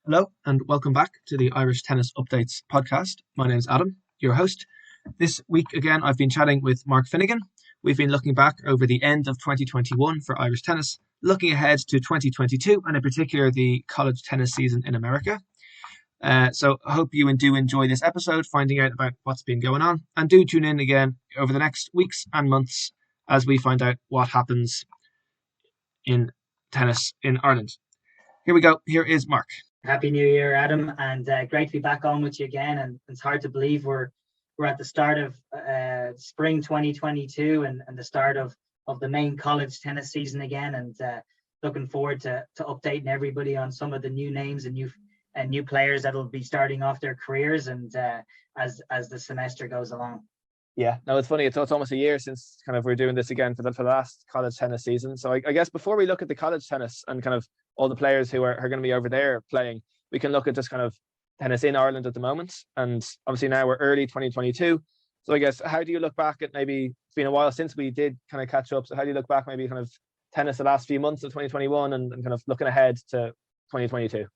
Hello and welcome back to the Irish Tennis Updates podcast. My name is Adam, your host. This week again, I've been chatting with Mark Finnegan. We've been looking back over the end of 2021 for Irish tennis, looking ahead to 2022 and in particular the college tennis season in America. So I hope you do enjoy this episode, finding out about what's been going on, and do tune in again over the next weeks and months as we find out what happens in tennis in Ireland. Here we go. Here is Mark. Happy New Year, Adam, and great to be back on with you again. And it's hard to believe we're at the start of spring 2022 and the start of the main college tennis season again. And looking forward to updating everybody on some of the new names and new players that'll be starting off their careers and as the semester goes along. Yeah, no, it's funny. It's almost a year since kind of we're doing this again for the last college tennis season. So I guess before we look at the college tennis and kind of all the players who are going to be over there playing, we can look at just kind of tennis in Ireland at the moment. And obviously now we're early 2022. So I guess, how do you look back at, maybe it's been a while since we did kind of catch up. So how do you look back maybe kind of tennis the last few months of 2021 and kind of looking ahead to 2022?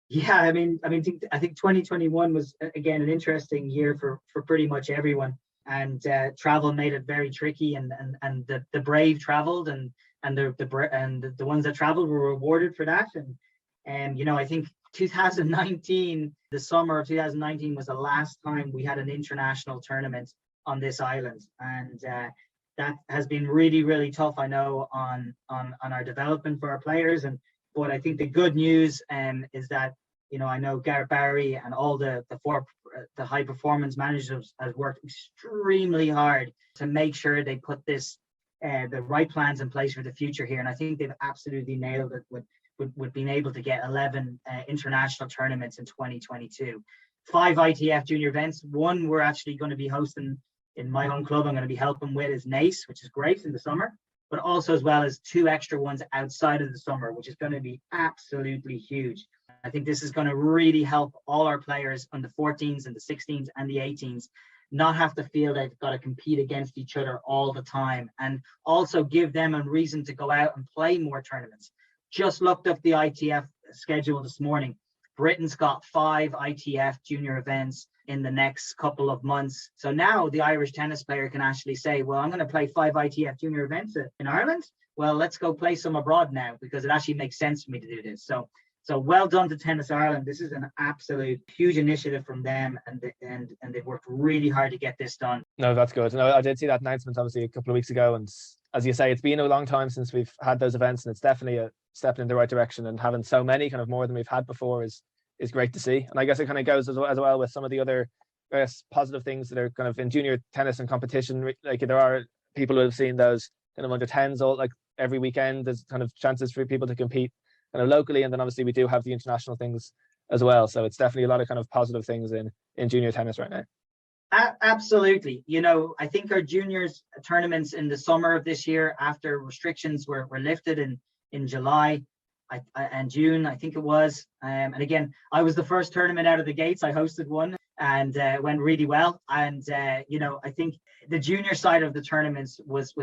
Yeah, I think 2021 was again an interesting year for pretty much everyone. And travel made it very tricky, and the brave traveled, and the ones that traveled were rewarded for that. And I think 2019, the summer of 2019, was the last time we had an international tournament on this island, and that has been really, really tough. I know on our development for our players, but I think the good news is that I know Gareth Barry and all the high performance managers has worked extremely hard to make sure they put the right plans in place for the future here. And I think they've absolutely nailed it with being able to get 11 international tournaments in 2022. 5 ITF junior events. One we're actually going to be hosting in my home club. I'm going to be helping with is NACE, which is great in the summer, but also as well as 2 extra ones outside of the summer, which is going to be absolutely huge. I think this is going to really help all our players on the 14s and the 16s and the 18s not have to feel they've got to compete against each other all the time, and also give them a reason to go out and play more tournaments. Just looked up the ITF schedule this morning. Britain's got 5 ITF junior events in the next couple of months. So now the Irish tennis player can actually say, well, I'm going to play 5 ITF junior events in Ireland. Well, let's go play some abroad now, because it actually makes sense for me to do this. So well done to Tennis Ireland. This is an absolute huge initiative from them, and they've worked really hard to get this done. No, that's good. No, I did see that announcement obviously a couple of weeks ago, and as you say, it's been a long time since we've had those events, and it's definitely a step in the right direction. And having so many, kind of more than we've had before, is great to see. And I guess it kind of goes as well with some of the other, I guess, positive things that are kind of in junior tennis and competition. Like, there are people who have seen those kind of under 10s all, like, every weekend. There's kind of chances for people to compete kind of locally, and then obviously we do have the international things as well. So it's definitely a lot of kind of positive things in junior tennis right now. Absolutely. I think our juniors tournaments in the summer of this year, after restrictions were lifted in July and June, I think it was. And again, I was the first tournament out of the gates. I hosted one, and it went really well. And I think the junior side of the tournaments was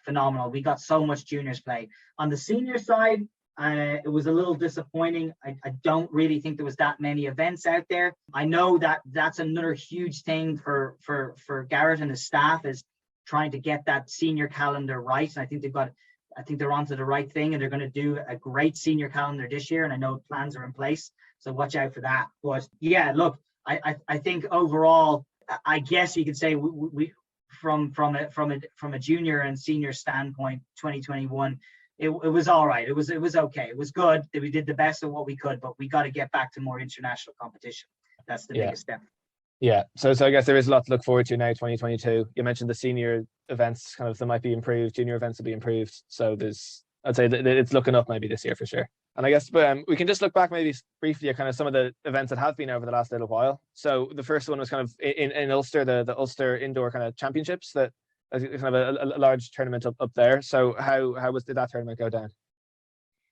phenomenal. We got so much juniors play. On the senior side, it was a little disappointing. I don't really think there was that many events out there. I know that's another huge thing for Garrett and his staff, is trying to get that senior calendar right. And I think they're onto the right thing, and they're going to do a great senior calendar this year. And I know plans are in place, so watch out for that. But yeah, look, I think overall, I guess you could say we from a junior and senior standpoint, 2021. It was all right. It was okay. It was good. We did the best of what we could, but we got to get back to more international competition. That's the biggest step. Yeah. So I guess there is a lot to look forward to now, 2022. You mentioned the senior events, kind of, they might be improved. Junior events will be improved. So I'd say that it's looking up maybe this year for sure. And I guess we can just look back maybe briefly at kind of some of the events that have been over the last little while. So the first one was kind of in Ulster, the Ulster Indoor kind of Championships, that kind of a large tournament up there. So how did that tournament go down?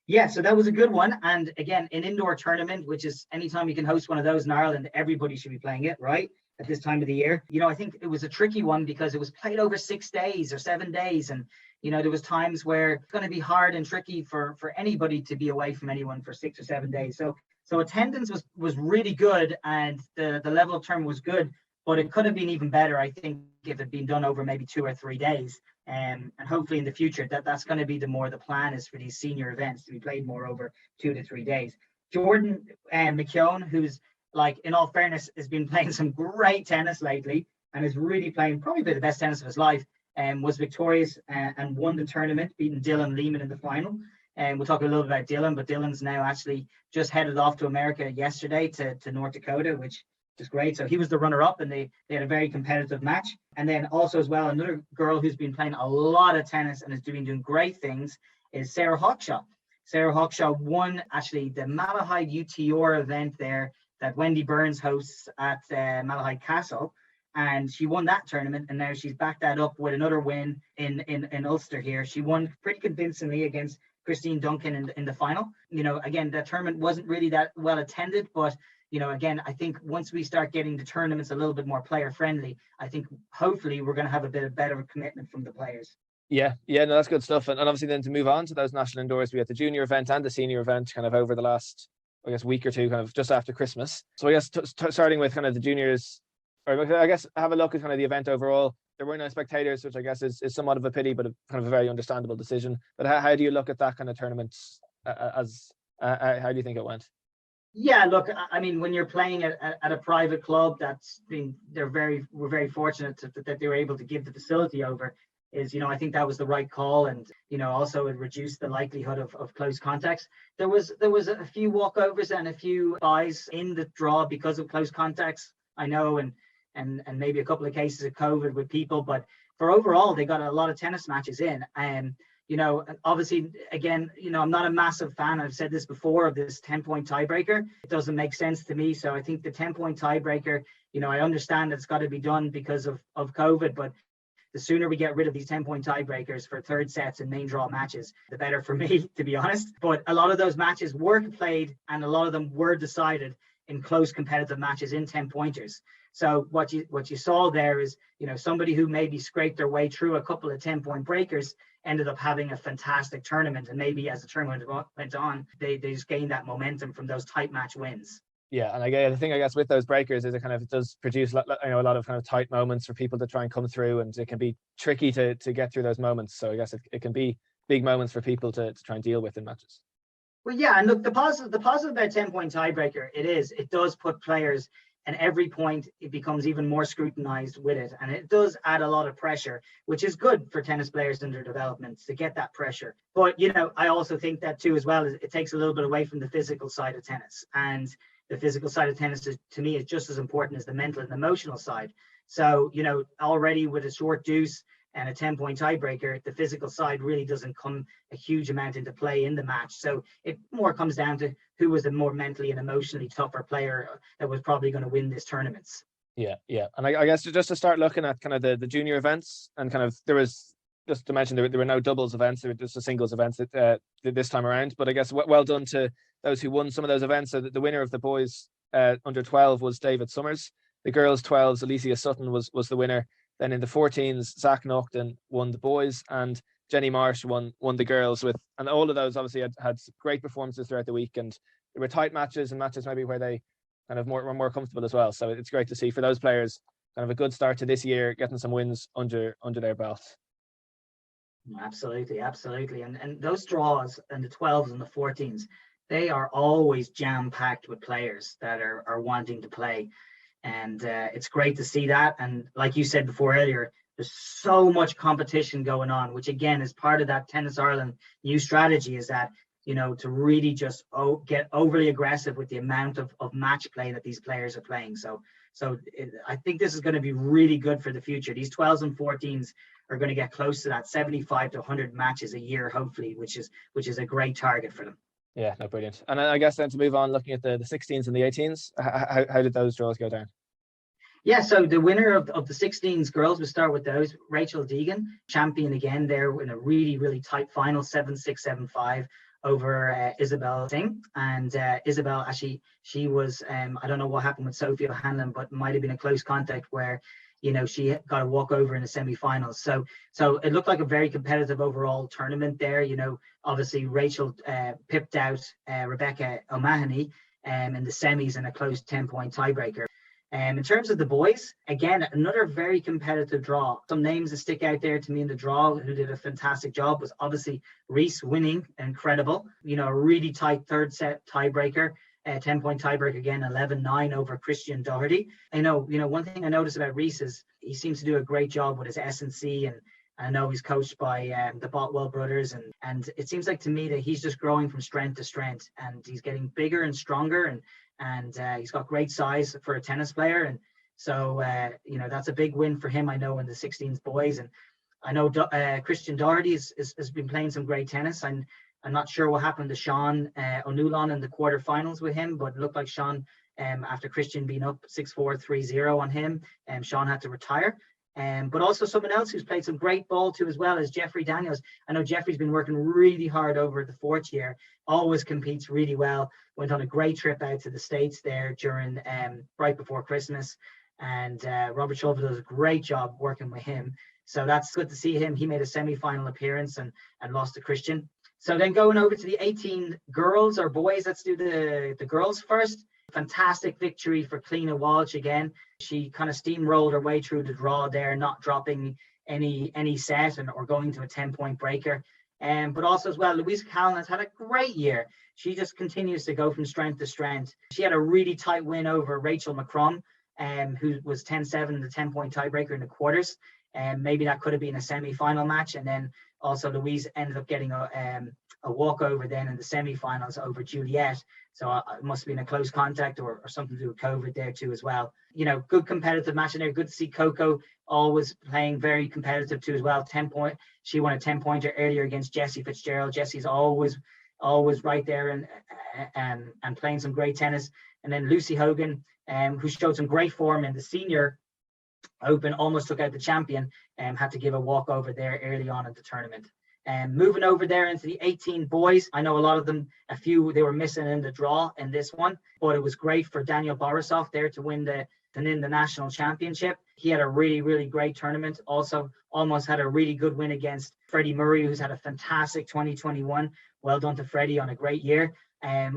Yeah, so that was a good one. And again, an indoor tournament, which is anytime you can host one of those in Ireland, everybody should be playing it, right? At this time of the year. I think it was a tricky one because it was played over 6 days or 7 days. And, there was times where it's going to be hard and tricky for anybody to be away from anyone for 6 or 7 days. So So attendance was really good, and the level of tournament was good, but it could have been even better, I think, if it had been done over maybe 2 or 3 days. And hopefully in the future that's going to be the plan is for these senior events to be played more over 2 to 3 days. Jordan McKeown, who's, like, in all fairness, has been playing some great tennis lately and is really playing probably the best tennis of his life, was victorious and won the tournament, beating Dylan Lehman in the final. And we'll talk a little bit about Dylan, but Dylan's now actually just headed off to America yesterday to North Dakota, which is great. So he was the runner-up, and they had a very competitive match. And then also as well, another girl who's been playing a lot of tennis and is doing great things is Sarah Hockshop. Sarah Hockshop won actually the Malahide UTR event there that Wendy Burns hosts at Malahide Castle. And she won that tournament, and now she's backed that up with another win in Ulster here. She won pretty convincingly against Christine Duncan in the final. Again, that tournament wasn't really that well attended, but again, I think once we start getting the tournaments a little bit more player friendly, I think hopefully we're going to have a bit of better commitment from the players. Yeah, no, that's good stuff. And obviously then to move on to those national indoors, we had the junior event and the senior event kind of over the last, I guess, week or two, kind of just after Christmas. So I guess starting with kind of the juniors, or I guess have a look at kind of the event overall. There were no spectators, which I guess is somewhat of a pity, but kind of a very understandable decision. But how do you look at that kind of tournament how do you think it went? Yeah, look, I mean, when you're playing at a private club, we're very fortunate that they were able to give the facility over. I think that was the right call, and also it reduced the likelihood of close contacts. There was a few walkovers and a few buys in the draw because of close contacts, I know, and maybe a couple of cases of COVID with people, but for overall they got a lot of tennis matches in. Obviously, again, I'm not a massive fan, I've said this before, of this 10-point tiebreaker. It doesn't make sense to me. So I think the 10-point tiebreaker, I understand it's got to be done because of COVID, but the sooner we get rid of these 10-point tiebreakers for third sets and main draw matches, the better for me, to be honest. But a lot of those matches were played, and a lot of them were decided in close competitive matches in 10-pointers. So what you saw there is, somebody who maybe scraped their way through a couple of 10-point breakers ended up having a fantastic tournament. And maybe as the tournament went on, they just gained that momentum from those tight match wins. Yeah, and the thing I guess with those breakers is it does produce a lot of kind of tight moments for people to try and come through, and it can be tricky to get through those moments. So I guess it can be big moments for people to try and deal with in matches. Well, yeah, and look, the positive about 10-point tiebreaker, it does put players, and every point it becomes even more scrutinized with it, and it does add a lot of pressure, which is good for tennis players in their development to get that pressure. But I also think that too as well, it takes a little bit away from the physical side of tennis, and the physical side of tennis to me is just as important as the mental and emotional side. So already with a short deuce and a 10-point tiebreaker, the physical side really doesn't come a huge amount into play in the match. So it more comes down to who was the more mentally and emotionally tougher player that was probably going to win this tournaments. Yeah. And I guess just to start looking at kind of the junior events, and kind of there was, just to mention, there were no doubles events, there were just a singles events this time around. But I guess well done to those who won some of those events. So the winner of the boys under 12 was David Summers. The girls 12s, Alicia Sutton was the winner. Then in the 14s, Zach Naughton won the boys, and Jenny Marsh won the girls. And all of those obviously had great performances throughout the week, and there were tight matches and matches maybe where they kind of were more comfortable as well. So it's great to see for those players kind of a good start to this year, getting some wins under their belt. Absolutely. And those draws and the 12s and the 14s, they are always jam-packed with players that are wanting to play. And it's great to see that. And like you said before earlier, there's so much competition going on, which again is part of that Tennis Ireland new strategy, is that, to really just get overly aggressive with the amount of match play that these players are playing. So I think this is going to be really good for the future. These 12s and 14s are going to get close to that 75 to 100 matches a year, hopefully, which is a great target for them. Yeah, no, brilliant. And I guess then to move on, looking at the 16s and the 18s, how did those draws go down? Yeah, so the winner of the 16s girls, we'll start with those. Rachel Deegan, champion again there in a really, really tight final, 7-6, 7-5 over Isabel Singh. And Isabel, actually, she was, I don't know what happened with Sophie O'Hanlon, but might have been a close contact where, she got a walkover in the semifinals. So it looked like a very competitive overall tournament there. Obviously Rachel pipped out Rebecca O'Mahony in the semis in a close 10-point tiebreaker. In terms of the boys, again, another very competitive draw. Some names that stick out there to me in the draw who did a fantastic job was obviously Reese winning, incredible. A really tight third set tiebreaker, 10-point tiebreaker again, 11-9 over Christian Doherty. One thing I noticed about Reese is he seems to do a great job with his S&C, and I know he's coached by the Botwell brothers, and it seems like to me that he's just growing from strength to strength, and he's getting bigger and stronger, and he's got great size for a tennis player. And so, that's a big win for him, I know, in the 16s boys. And I know Christian Doherty has been playing some great tennis. I'm not sure what happened to Sean O'Neilan in the quarterfinals with him, but it looked like Sean, after Christian being up 6-4, 3-0 on him, Sean had to retire. But also someone else who's played some great ball too as well is Jeffrey Daniels. I know Jeffrey's been working really hard over the fourth year, always competes really well, went on a great trip out to the States there during right before Christmas, and Robert Shulver does a great job working with him. So that's good to see him. He made a semi-final appearance and lost to Christian. So then going over to the 18 girls or boys, let's do the girls first. Fantastic victory for Cliona Walsh again. She kind of steamrolled her way through the draw there, not dropping any set or going to a 10-point breaker. But also as well, Louisa Callan has had a great year. She just continues to go from strength to strength. She had a really tight win over Rachel McCrum, who was 10-7 in the 10-point tiebreaker in the quarters. Maybe that could have been a semi-final match. And then also Louise ended up getting a walkover then in the semi-finals over Juliet. So it must have been a close contact or something to do with COVID there too as well. Good competitive match in there. Good to see Coco always playing very competitive too as well. 10-point. She won a 10-pointer earlier against Jessie Fitzgerald. Jessie's always right there and playing some great tennis. And then Lucy Hogan, who showed some great form in the senior Open, almost took out the champion, and had to give a walkover there early on in the tournament. Moving over there into the 18 boys, I know a lot of them, they were missing in the draw in this one, but it was great for Daniel Borisov there to win the national championship. He had a really, really great tournament. Also, almost had a really good win against Freddie Murray, who's had a fantastic 2021. Well done to Freddie on a great year.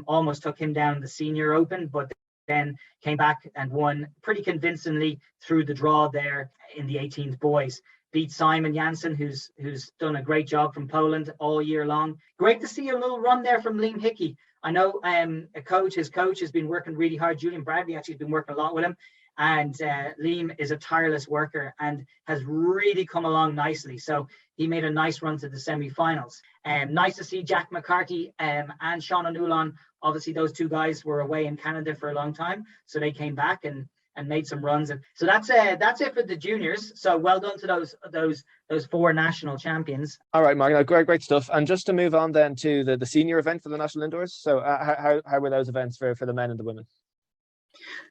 Almost took him down the Senior Open, but then came back and won pretty convincingly through the draw there in the 18th boys. Beat Simon Janssen, who's done a great job from Poland all year long. Great to see a little run there from Liam Hickey. I know his coach has been working really hard. Julian Bradley actually has been working a lot with him. And Liam is a tireless worker and has really come along nicely. So he made a nice run to the semi-finals. Nice to see Jack McCarty and Sean O'Neilan. Obviously, those two guys were away in Canada for a long time. So they came back and made some runs. And so that's it for the juniors. So well done to those four national champions. All right, Mark, great stuff. And just to move on then to the senior event for the national indoors. So how were those events for the men and the women?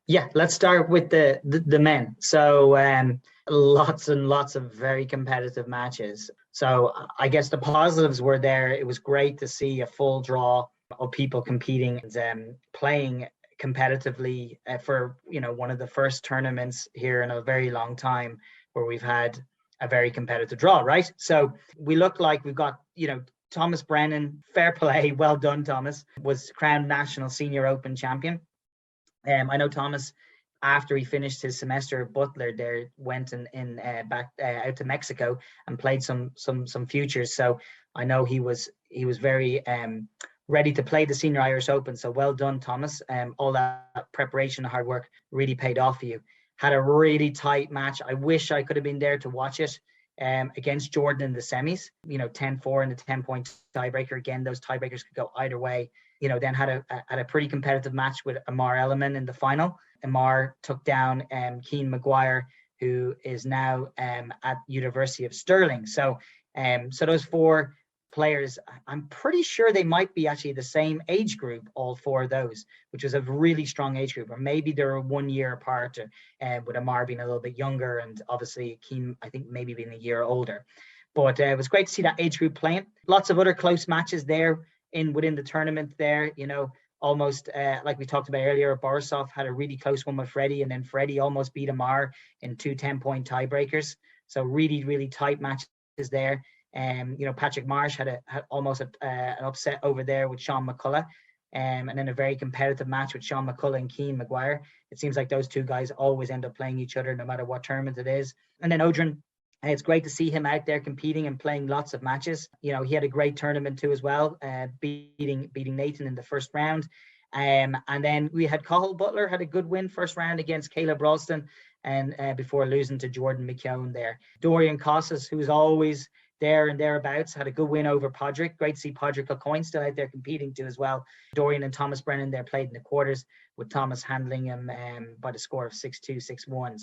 Yeah, let's start with the men. So lots and lots of very competitive matches. So I guess the positives were there. It was great to see a full draw of people competing and playing competitively for one of the first tournaments here in a very long time where we've had a very competitive draw, right? So we look like we've got Thomas Brennan, fair play, well done Thomas, was crowned National Senior Open champion. I know Thomas, after he finished his semester at Butler, there went back out to Mexico and played some futures. So I know he was very ready to play the Senior Irish Open. So well done, Thomas. All that preparation and hard work really paid off for you. Had a really tight match. I wish I could have been there to watch it against Jordan in the semis. 10-4 in the 10-point tiebreaker. Again, those tiebreakers could go either way. Then had a pretty competitive match with Amar Elliman in the final. Amar took down Kieran Maguire, who is now at University of Stirling. So those four players, I'm pretty sure they might be actually the same age group, all four of those, which was a really strong age group. Or maybe they're 1 year apart, with Amar being a little bit younger and obviously Keen, I think, maybe being a year older. But it was great to see that age group playing. Lots of other close matches there within the tournament there, almost like we talked about earlier. Borisov had a really close one with Freddie, and then Freddie almost beat Amar in 2 10-point tiebreakers. So really, really tight matches there. Patrick Marsh had almost an upset over there with Sean McCullough. and then a very competitive match with Sean McCullough and Keane Maguire. It seems like those two guys always end up playing each other no matter what tournament it is. And then Odrin, it's great to see him out there competing and playing lots of matches. You know, he had a great tournament too as well, beating Nathan in the first round. And then we had Cathal Butler had a good win first round against Caleb Ralston, and before losing to Jordan McKeown there. Dorian Costas, who's always there and thereabouts, had a good win over Podrick. Great to see Podrick O'Coin still out there competing too as well. Dorian and Thomas Brennan there played in the quarters, with Thomas handling him by the score of 6-2, 6-1.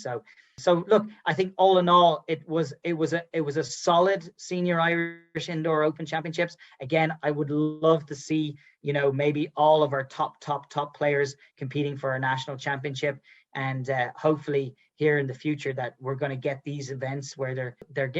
So look, I think all in all, it was a solid senior Irish Indoor Open Championships. Again, I would love to see, you know, maybe all of our top players competing for a national championship, and hopefully here in the future that we're going to get these events where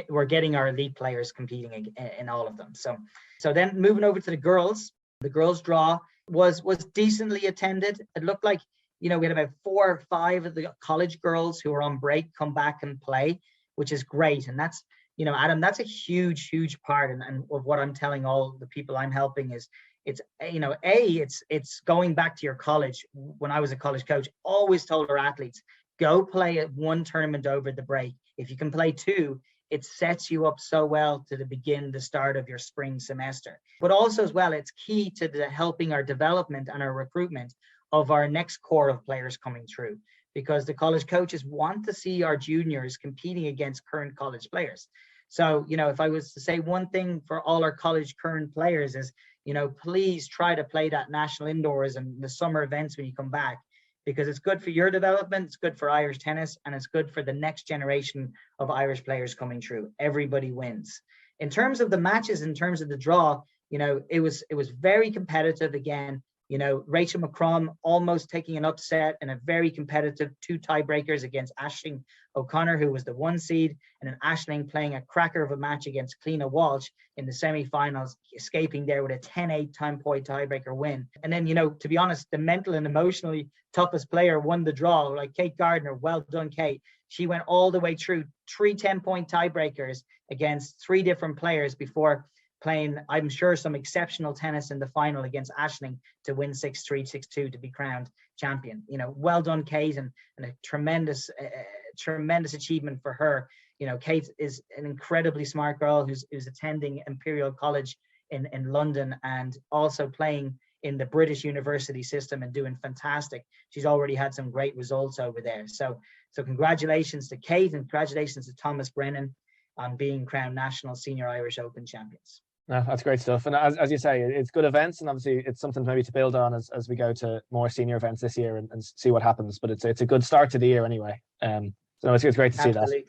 we're getting our elite players competing in all of them. So then moving over to the girls draw was decently attended. It looked like, you know, we had about 4 or 5 of the college girls who were on break come back and play, which is great. And that's, you know, Adam, that's a huge part. And of what I'm telling all the people I'm helping is, it's, you know, it's going back to your college. When I was a college coach, always told our athletes, go play at 1 tournament over the break. If you can play 2, it sets you up so well to begin the start of your spring semester. But also as well, it's key to helping our development and our recruitment of our next core of players coming through, because the college coaches want to see our juniors competing against current college players. So, you know, if I was to say one thing for all our college current players is, you know, please try to play that national indoors and the summer events when you come back, because it's good for your development, it's good for Irish tennis, and it's good for the next generation of Irish players coming through. Everybody wins. In terms of the matches, in terms of the draw, you know, it was very competitive again. You know, Rachel McCrum almost taking an upset in a very competitive 2 tiebreakers against Aisling O'Connor, who was the 1 seed, and then Aisling playing a cracker of a match against Cliona Walsh in the semi-finals, escaping there with a 10-8 time-point tiebreaker win. And then, you know, to be honest, the mental and emotionally toughest player won the draw, like Kate Gardner. Well done, Kate. She went all the way through 3 10-point tiebreakers against 3 different players before playing, I'm sure, some exceptional tennis in the final against Aisling to win 6-3, 6-2 to be crowned champion. You know, well done, Kate, and a tremendous achievement for her. You know, Kate is an incredibly smart girl who's attending Imperial College in London, and also playing in the British university system and doing fantastic. She's already had some great results over there. So congratulations to Kate, and congratulations to Thomas Brennan on being crowned National Senior Irish Open champions. No, that's great stuff. And as you say, it's good events, and obviously it's something maybe to build on as we go to more senior events this year and see what happens. But it's a good start to the year anyway. So it's great to see that.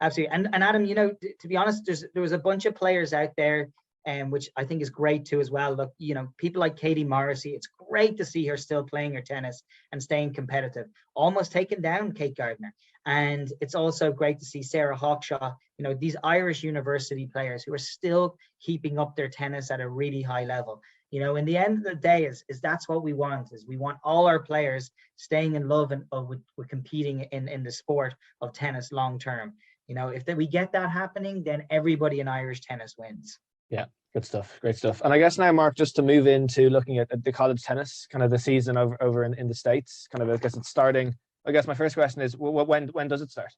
Absolutely. And Adam, you know, to be honest, there was a bunch of players out there, which I think is great too as well. Look, you know, people like Katie Morrissey, it's great to see her still playing her tennis and staying competitive, almost taking down Kate Gardner. And it's also great to see Sarah Hawkshaw, you know, these Irish university players who are still keeping up their tennis at a really high level. You know, in the end of the day, is that's what we want, is we want all our players staying in love and with competing in the sport of tennis long term. You know, if we get that happening, then everybody in Irish tennis wins. Yeah, good stuff. Great stuff. And I guess now, Mark, just to move into looking at the college tennis, kind of the season over in the States, kind of, I guess it's starting. I guess my first question is, when does it start?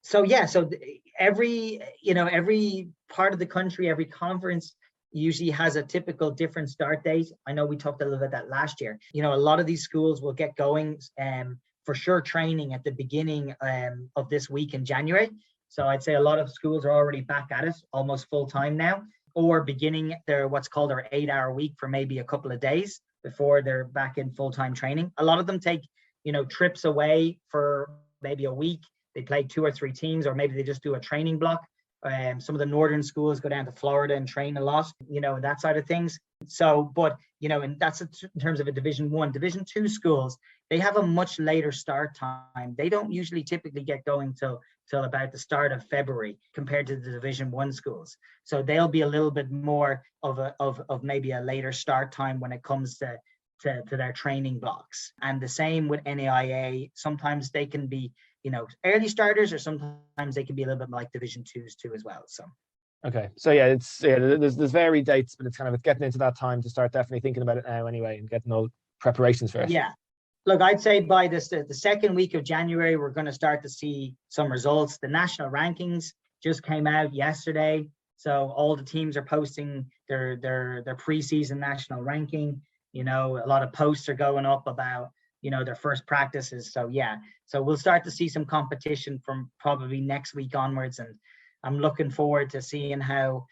So every part of the country, every conference usually has a typical different start date. I know we talked a little bit about that last year. You know, a lot of these schools will get going for sure training at the beginning of this week in January. So I'd say a lot of schools are already back at it, almost full time now, or beginning their what's called their 8-hour week for maybe a couple of days before they're back in full-time training. A lot of them take, you know, trips away for maybe a week. They play 2 or 3 teams, or maybe they just do a training block. Some of the northern schools go down to Florida and train a lot, you know, and that side of things. So, but, you know, and that's in terms of a Division 1. Division 2 schools, they have a much later start time. They don't usually typically get going till about the start of February compared to the Division 1 schools. So they'll be a little bit more of maybe a later start time when it comes to their training blocks. And the same with NAIA. Sometimes they can be, you know, early starters, or sometimes they can be a little bit like Division 2s too as well. So Okay, so yeah, there's varied dates, but it's getting into that time to start definitely thinking about it now anyway, and getting all preparations for it. Yeah. Look, I'd say by the second week of January, we're going to start to see some results. The national rankings just came out yesterday, so all the teams are posting their preseason national ranking. A lot of posts are going up about their first practices. So yeah, so we'll start to see some competition from probably next week onwards, and I'm looking forward to seeing how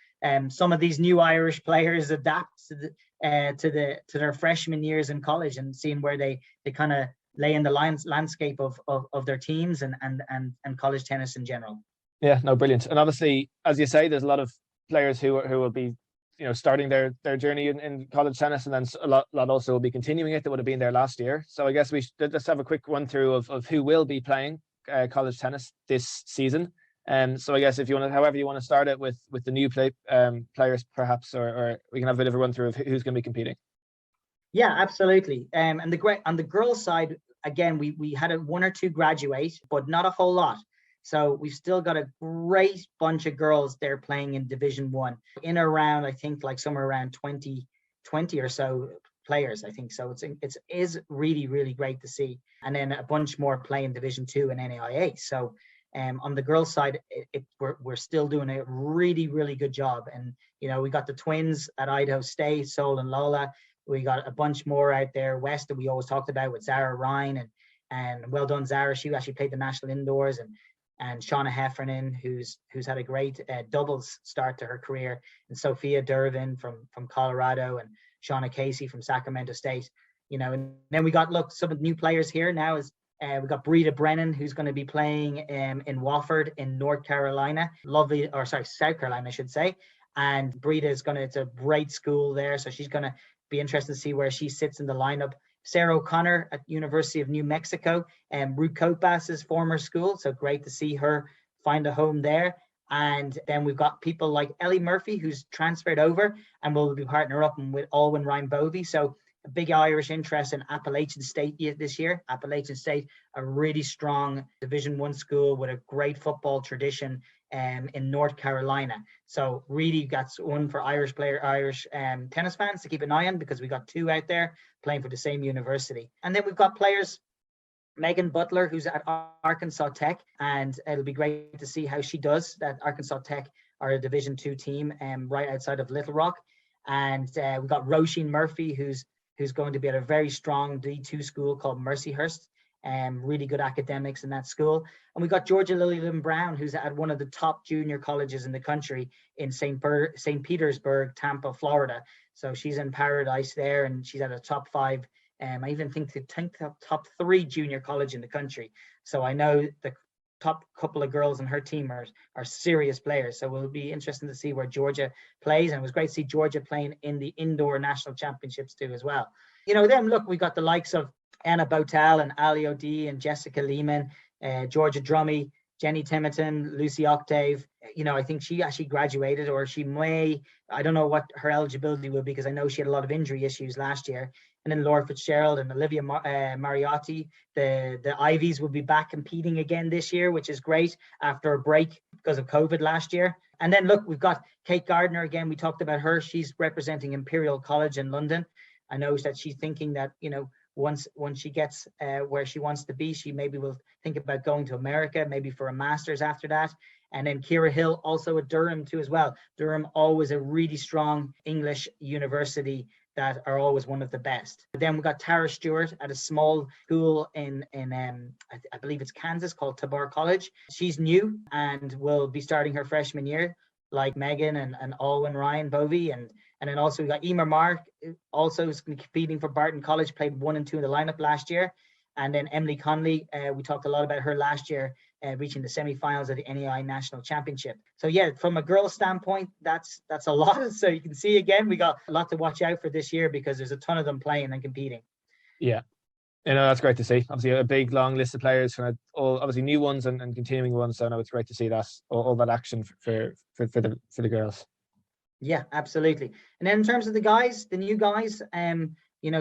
some of these new Irish players adapt to their freshman years in college, and seeing where they kind of lay in the landscape of their teams and college tennis in general. Yeah, no, brilliant. And obviously, as you say, there's a lot of players who will be starting their journey in college tennis, and then a lot also will be continuing it that would have been there last year. So I guess we should just have a quick run through of who will be playing college tennis this season. So I guess if you want to, however you want to start it with the new players perhaps, or we can have a bit of a run through of who's going to be competing. Yeah, absolutely. And on the girls' side, again, we had one or two graduate, but not a whole lot. So we've still got a great bunch of girls there playing in Division 1, in around, I think, like somewhere around 20 or so players, I think. So it is really, really great to see. And then a bunch more playing Division 2 and NAIA. So on the girls' side, we're still doing a really, really good job. And, we got the twins at Idaho State, Sol and Lola. We got a bunch more out there west that we always talked about with Zara Ryan, and well done, Zara. She actually played the national indoors, and Shauna Heffernan, who's had a great doubles start to her career, and Sophia Dervin from Colorado, and Shauna Casey from Sacramento State. And then we got some of the new players here now is we got Breda Brennan, who's going to be playing in Wofford in South Carolina, I should say. And Breda it's a great school there, so she's going to be interested to see where she sits in the lineup. Sarah O'Connor at University of New Mexico, and Ruth Coatbass's former school. So great to see her find a home there. And then we've got people like Ellie Murphy, who's transferred over and will be partnering up with Alwyn Ryan Bovey. So a big Irish interest in Appalachian State this year. Appalachian State, a really strong Division 1 school with a great football tradition in North Carolina. So really that's one for Irish tennis fans to keep an eye on, because we got two out there playing for the same university. And then we've got players, Megan Butler, who's at Arkansas Tech, and it'll be great to see how she does. That Arkansas Tech are a Division 2 team right outside of Little Rock. And we've got Roisin Murphy, who's going to be at a very strong D2 school called Mercyhurst. Really good academics in that school. And we got Georgia Lillian Brown, who's at one of the top junior colleges in the country in St. Petersburg, Tampa, Florida. So she's in paradise there, and she's at a top 5. I even think top 3 junior college in the country. So I know the top couple of girls on her team are serious players. So it will be interesting to see where Georgia plays. And it was great to see Georgia playing in the indoor national championships too as well. Then look, we got the likes of Anna Botal and Ali O'D and Jessica Lehman, Georgia Drummy, Jenny Timmerton, Lucy Octave. I think she actually graduated, or she may, I don't know what her eligibility will be, because I know she had a lot of injury issues last year. And then Laura Fitzgerald and Olivia Mariotti, the Ivies will be back competing again this year, which is great after a break because of COVID last year. And then look, we've got Kate Gardner again. We talked about her. She's representing Imperial College in London. I know that she's thinking that, once she gets where she wants to be, she maybe will think about going to America, maybe for a master's after that. And then Kira Hill, also at Durham too as well. Durham, always a really strong English university that are always one of the best. Then we got Tara Stewart at a small school in I believe it's Kansas, called Tabar College. She's new and will be starting her freshman year, like Megan and Alwyn Ryan Bovey. And then also we got Emer Mark, also is competing for Barton College, played 1 and 2 in the lineup last year. And then Emily Conley, we talked a lot about her last year, reaching the semi-finals of the NAI National Championship. So yeah, from a girls' standpoint, that's a lot. So you can see again, we got a lot to watch out for this year, because there's a ton of them playing and competing. Yeah, that's great to see. Obviously, a big long list of players, all obviously new ones and continuing ones. So no, it's great to see that all that action for the girls. Yeah, absolutely. And then in terms of the guys, the new guys,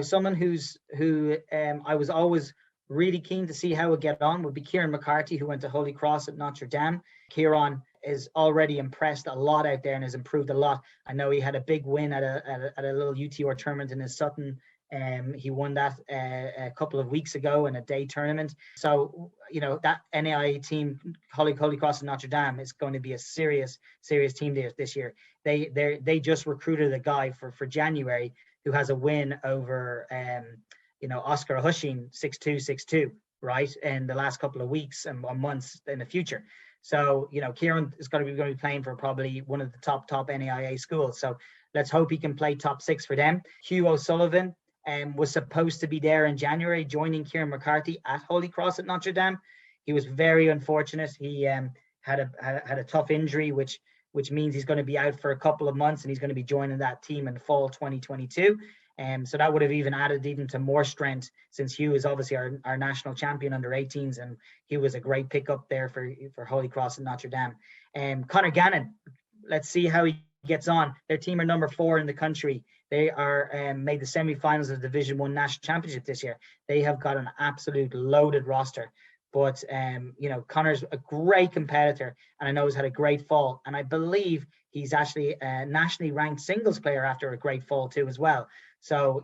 someone who I was always really keen to see how it get on would be Kieran Mccarty, who went to Holy Cross at Notre Dame. Kieran is already impressed a lot out there and has improved a lot. I know he had a big win at a little UTR tournament in his Sutton. He won that a couple of weeks ago in a day tournament. So, that NAIA team, Holy Cross and Notre Dame, is going to be a serious team this year. They just recruited a guy for January who has a win over, Oscar Hushin 6-2, 6-2, right, in the last couple of weeks and months in the future. So, Kieran is going to be playing for probably one of the top NAIA schools. So let's hope he can play top 6 for them. Hugh O'Sullivan was supposed to be there in January, joining Kieran Mccarty at Holy Cross at Notre Dame. He was very unfortunate. He had a tough injury, which means he's going to be out for a couple of months, and he's going to be joining that team in fall 2022. So that would have added to more strength, since Hugh is obviously our national champion under 18s, and he was a great pickup there for Holy Cross and Notre Dame. Connor Gannon, let's see how he gets on. Their team are number 4 in the country. They are made the semi-finals of the Division 1 National Championship this year. They have got an absolute loaded roster. But, Connor's a great competitor, and I know he's had a great fall. And I believe he's actually a nationally ranked singles player after a great fall too as well. So,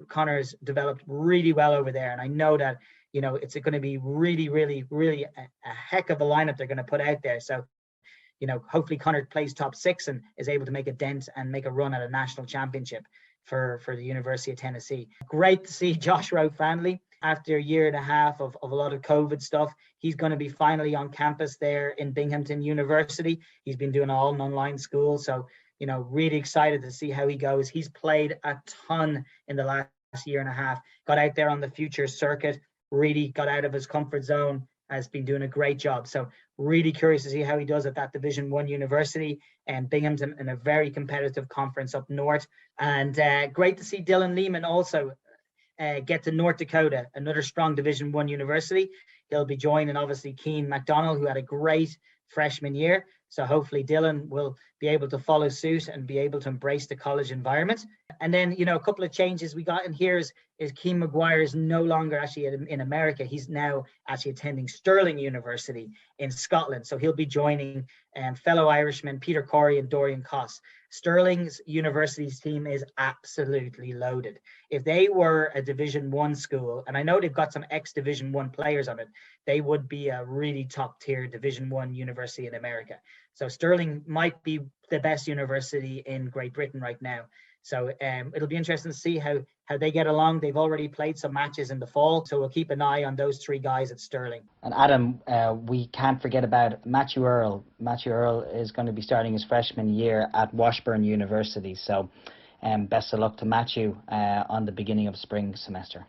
Connor's developed really well over there. And I know that, it's going to be really, really, really a heck of a lineup they're going to put out there. So, hopefully Connor plays top 6 and is able to make a dent and make a run at a national championship for the University of Tennessee. Great to see Josh Rowe-Fanley. After a year and a half of a lot of COVID stuff, he's going to be finally on campus there in Binghamton University. He's been doing all online school. So, really excited to see how he goes. He's played a ton in the last year and a half, got out there on the future circuit, really got out of his comfort zone, has been doing a great job. So really curious to see how he does at that Division 1 university, and Binghamton in a very competitive conference up north. And great to see Dylan Lehman also get to North Dakota, another strong Division 1 university. He'll be joining obviously Kieran McCarty, who had a great freshman year. So hopefully Dylan will be able to follow suit and be able to embrace the college environment. And then, a couple of changes we got in here is Keane Maguire is no longer actually in America. He's now actually attending Stirling University in Scotland. So he'll be joining fellow Irishmen Peter Corey and Dorian Koss. Stirling's university's team is absolutely loaded. If they were a Division 1 school, and I know they've got some ex-Division 1 players on it, they would be a really top-tier Division 1 university in America. So Stirling might be the best university in Great Britain right now. So it'll be interesting to see how they get along. They've already played some matches in the fall, so we'll keep an eye on those 3 guys at Stirling. And Adam, we can't forget about Matthew Earle. Matthew Earle is going to be starting his freshman year at Washburn University. So best of luck to Matthew on the beginning of spring semester.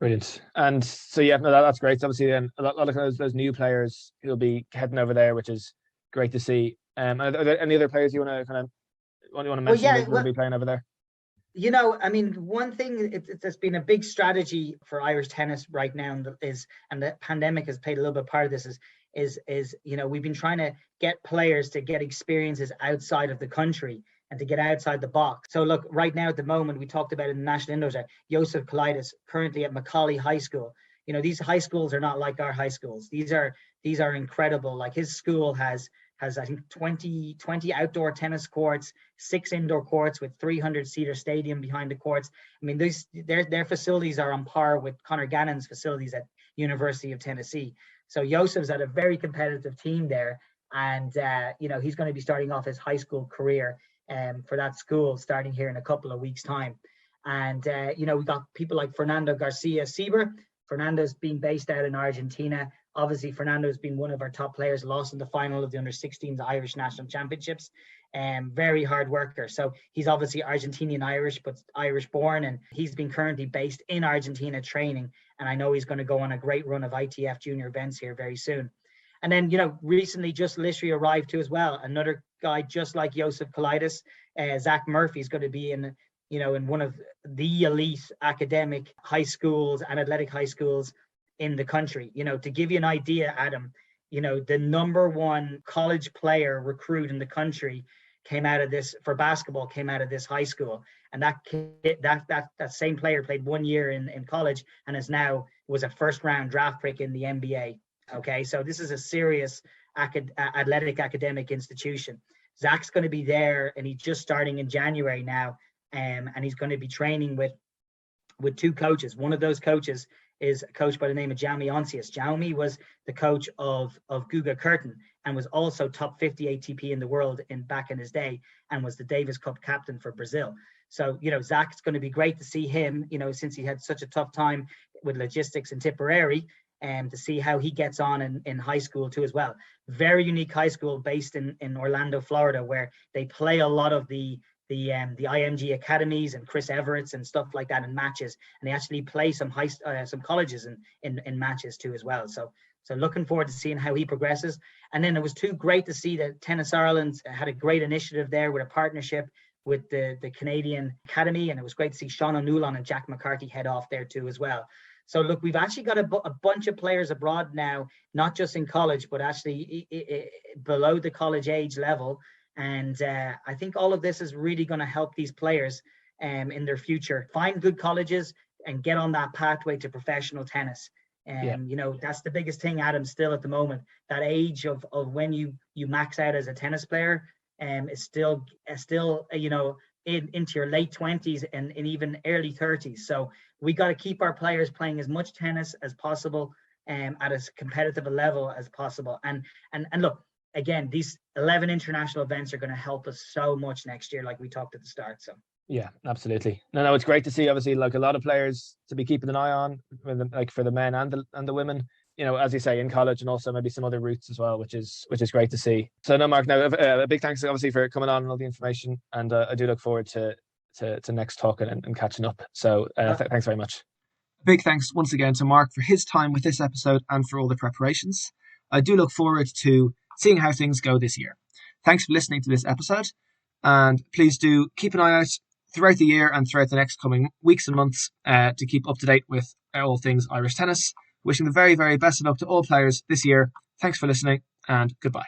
Brilliant. And so, that's great. Obviously, then a lot of those new players who'll be heading over there, which is great to see. Are there any other players you want to mention who will be playing over there? One thing that's been a big strategy for Irish tennis right now and the pandemic has played a little bit part of this is we've been trying to get players to get experiences outside of the country and to get outside the box. So look, right now at the moment, we talked about it in the national indoors, Joseph Kalidas currently at Macaulay High School. These high schools are not like our high schools. These are incredible. Like his school has I think 20 outdoor tennis courts, 6 indoor courts with 300-seater stadium behind the courts. Their facilities are on par with Connor Gannon's facilities at University of Tennessee. So Joseph's at a very competitive team there, and he's going to be starting off his high school career for that school starting here in a couple of weeks' time. And we got people like Fernando Garcia Sieber. Fernando's been based out in Argentina. Obviously, Fernando's been one of our top players, lost in the final of the under-16s Irish National Championships. Very hard worker. So he's obviously Argentinian Irish, but Irish born, and he's been currently based in Argentina training. And I know he's going to go on a great run of ITF junior events here very soon. And then, recently just literally arrived too as well, another guy just like Joseph Kalidas, Zach Murphy is going to be in one of the elite academic high schools and athletic high schools in the country. To give you an idea, Adam, the number 1 college player recruit in the country came out of this high school. And that same player played 1 year in college and was a first round draft pick in the NBA. Okay, so this is a serious athletic academic institution. Zach's going to be there, and he's just starting in January now, and he's going to be training with two coaches. One of those coaches is a coach by the name of Jaume Oncius. Jaume was the coach of Guga Curtin and was also top 50 ATP in the world back in his day, and was the Davis Cup captain for Brazil. So, Zach's going to be great to see him, since he had such a tough time with logistics in Tipperary, and to see how he gets on in high school too as well. Very unique high school based in Orlando, Florida, where they play a lot of the IMG academies and Chris Everett's and stuff like that in matches, and they actually play some colleges in matches too as well. So looking forward to seeing how he progresses. And then it was too great to see that Tennis Ireland had a great initiative there with a partnership with the Canadian Academy, and it was great to see Sean O'Neill and Jack McCarty head off there too as well. So look, we've actually got a bunch of players abroad now, not just in college, but actually below the college age level. And I think all of this is really going to help these players in their future find good colleges and get on that pathway to professional tennis. And that's the biggest thing, Adam, still at the moment. That age of when you max out as a tennis player is still into your late 20s and even early 30s. So we got to keep our players playing as much tennis as possible at as competitive a level as possible. And look, again, these 11 international events are going to help us so much next year, like we talked at the start. So yeah, absolutely. No, it's great to see, obviously, like a lot of players to be keeping an eye on, like for the men and the women, as you say, in college, and also maybe some other routes as well, which is great to see. So no, Mark, now a big thanks obviously for coming on and all the information, and I do look forward to next talking and catching up. So thanks very much. Big thanks once again to Mark for his time with this episode and for all the preparations. I do look forward to seeing how things go this year. Thanks for listening to this episode, and please do keep an eye out throughout the year and throughout the next coming weeks and months to keep up to date with all things Irish tennis. Wishing the very, very best of luck to all players this year. Thanks for listening, and goodbye.